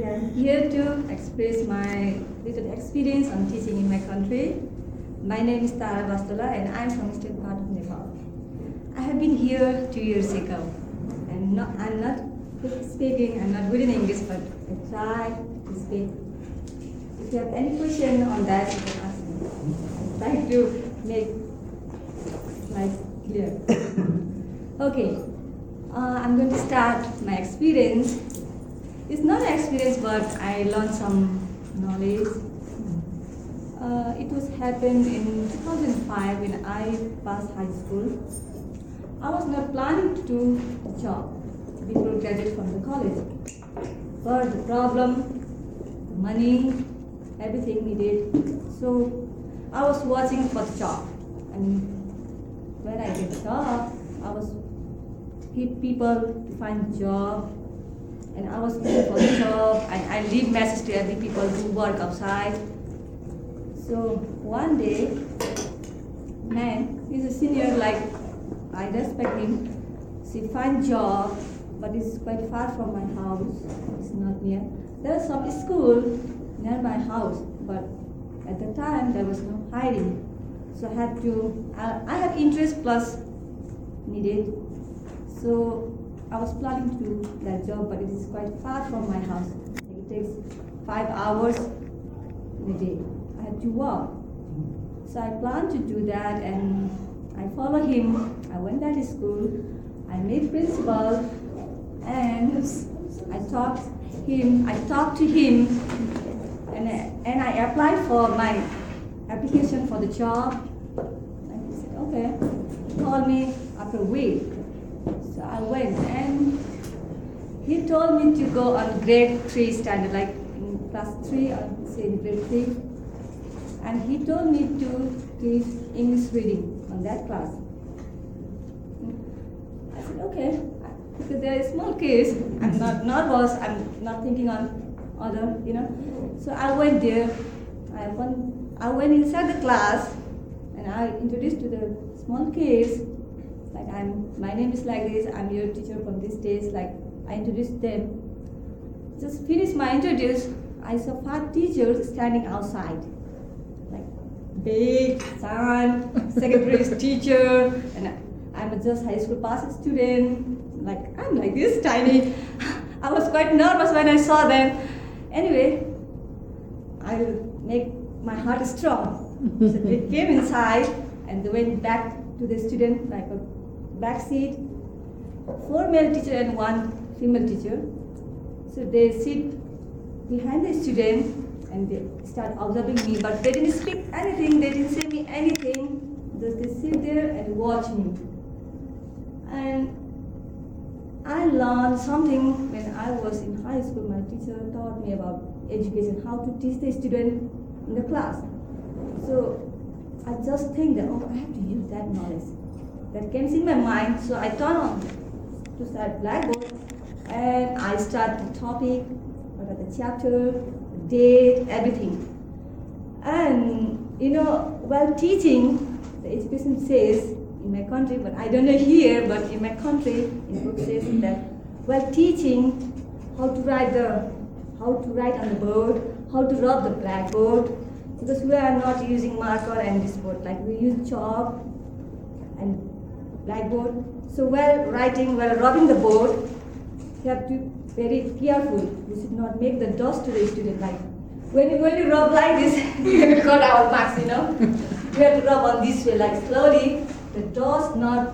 I'm here to express my little experience on teaching in my country. My name is Tara Bastola and I'm from eastern part of Nepal. I have been here 2 years ago and I'm not speaking, I'm not good in English, but I try to speak. If you have any question on that, you can ask me. I'm trying to make life clear. Okay, I'm going to start my experience. It's not an experience, but I learned some knowledge. It was happened in 2005 when I passed high school. I was not planning to do a job before graduate from the college. But the problem, the money, everything needed. So I was watching for the job. And when I get a job, I was people to find job. And I was looking for a job, and I leave message to every people who work outside. So one day, man, he's a senior, like I respect him. He find job, but it's quite far from my house. It's not near. There's some school near my house, but at the time there was no hiring. So I had to. I have interest plus needed. So I was planning to do that job, but it is quite far from my house. It takes 5 hours in a day. I had to walk. So I planned to do that, and I followed him. I went to school. I met principal, and I talked to him, and I applied for my application for the job. And he said, okay, call me after a week. So I went, and he told me to go on grade 3 standard, like in class 3 or say in grade 3. And he told me to teach English reading on that class. I said, okay, because there is small kids, I'm not nervous, I'm not thinking on other, So I went there, I went inside the class, and I introduced to the small kids. Like my name is like this, I'm your teacher from this stage, like I introduced them. Just finished my introduce, I saw 5 teachers standing outside. Like big, son, secondary teacher, and I'm just high school passing student. Like I'm like this tiny. I was quite nervous when I saw them. Anyway, I will make my heart strong. So they came inside and they went back to the student, like a back seat, 4 male teacher and 1 female teacher. So they sit behind the student and they start observing me, but they didn't speak anything, they didn't say me anything, just they sit there and watch me. And I learned something when I was in high school. My teacher taught me about education, how to teach the student in the class. So I just think that, I have to use that knowledge. That came in my mind, so I turned on to start Blackboard, and I start the topic, what are the chapter, date, everything. And while teaching, the education says in my country, but I don't know here, but in my country, in book says that while teaching, how to write on the board, how to rub the blackboard, because we are not using marker and this board, like we use chalk and blackboard. So while rubbing the board, you have to be very careful. You should not make the dust to the student. Like when you rub like this, we got our marks, We have to rub on this way, like slowly. The dust not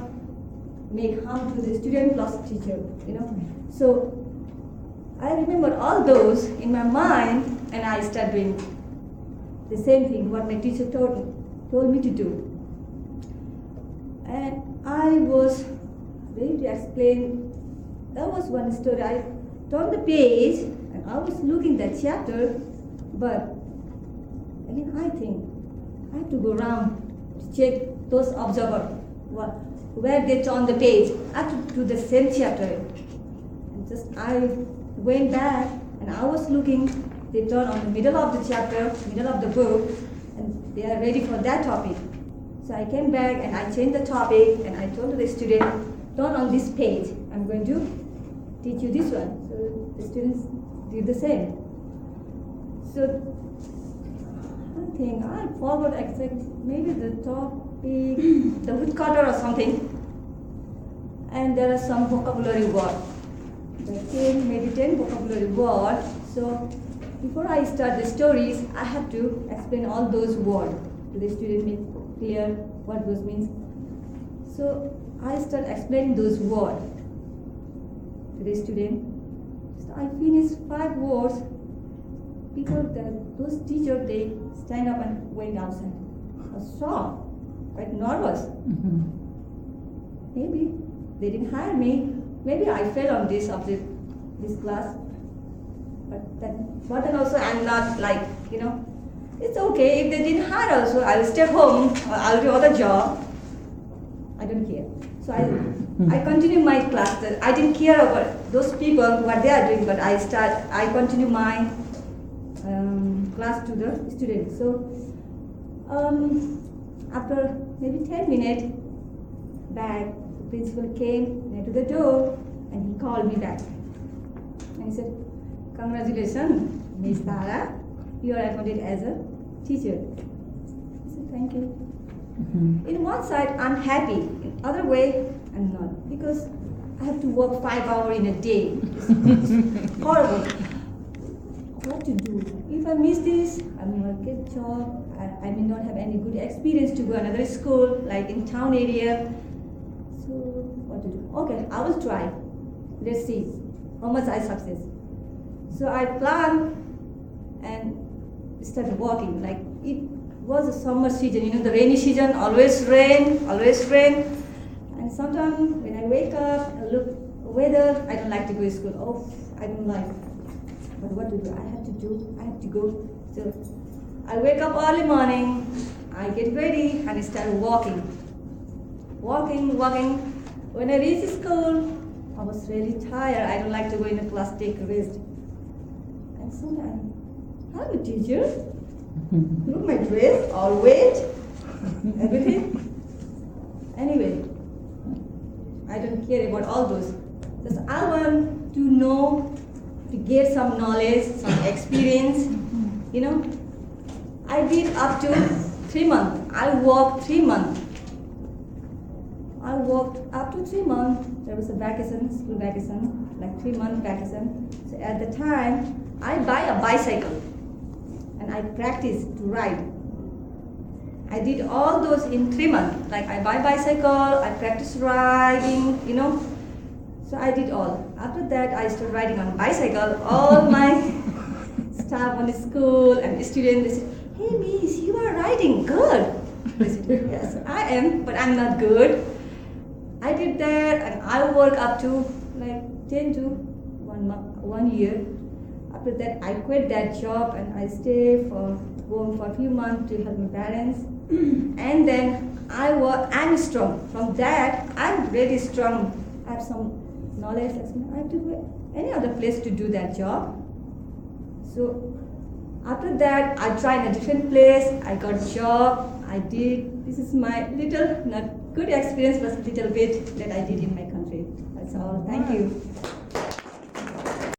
make harm to the student plus teacher, So I remember all those in my mind, and I started doing the same thing what my teacher told me to do. And I was ready to explain. That was one story. I turned the page and I was looking at that chapter, but again I think I have to go around to check those observers where they turn the page. I have to do the same chapter. And just I went back and I was looking. They turn on the middle of the chapter, middle of the book, and they are ready for that topic. So I came back and I changed the topic and I told the student, turn on this page. I'm going to teach you this one. So the students did the same. So I think I forgot exactly, maybe the topic, the woodcutter or something. And there are some vocabulary words. Maybe 10 vocabulary words. So before I start the stories, I have to explain all those words to the student, make clear what those means. So I start explaining those words to the student. So I finish 5 words. Those teachers, they stand up and went outside. I was shocked, quite nervous. Maybe they didn't hire me. Maybe I failed on this subject, this class. But then also I'm not like, it's okay. If they didn't hire also, I'll stay home or I'll do other job. I don't care. So I continue my class. I didn't care about those people, what they are doing, but I continue my class to the students. So after maybe 10 minutes back, the principal came near to the door and he called me back. And he said, "Congratulations, Miss Tara, you are appointed as a teacher." I said, "Thank you." In one side, I'm happy. In other way, I'm not, because I have to work 5 hours in a day. It's horrible. What to do? If I miss this, I may not get a job. I may not have any good experience to go another school, like in town area. So what to do? Okay, I will try. Let's see how much I success. So I plan and started walking. Like it was a summer season, the rainy season, always rain. And sometimes when I wake up, I look weather, I don't like to go to school. Oh, I don't like. But what to do? I have to go. So I wake up early morning, I get ready and I start walking. When I reach school, I was really tired. I don't like to go in a class, take a rest. And sometimes, I'm a teacher. Look my dress, all weight, everything. Anyway, I don't care about all those. Just I want to know, to get some knowledge, some experience. I did up to 3 months. I worked 3 months. I worked up to 3 months. There was a vacation, school vacation, like 3 month vacation. So at the time, I buy a bicycle and I practice to ride. I did all those in 3 months. Like I buy bicycle, I practice riding, So I did all. After that, I started riding on bicycle. All my staff on the school and students, they said, "Hey Miss, you are riding good." I said, "Yes, I am, but I'm not good." I did that and I worked up to like 10 to 1 year. After that, I quit that job and I stayed for home for a few months to help my parents. And then I'm strong. From that, I'm really strong. I have some knowledge. I have to go any other place to do that job. So after that, I tried a different place. I got a job. This is my little, not good experience, but little bit that I did in my country. That's all. Thank you.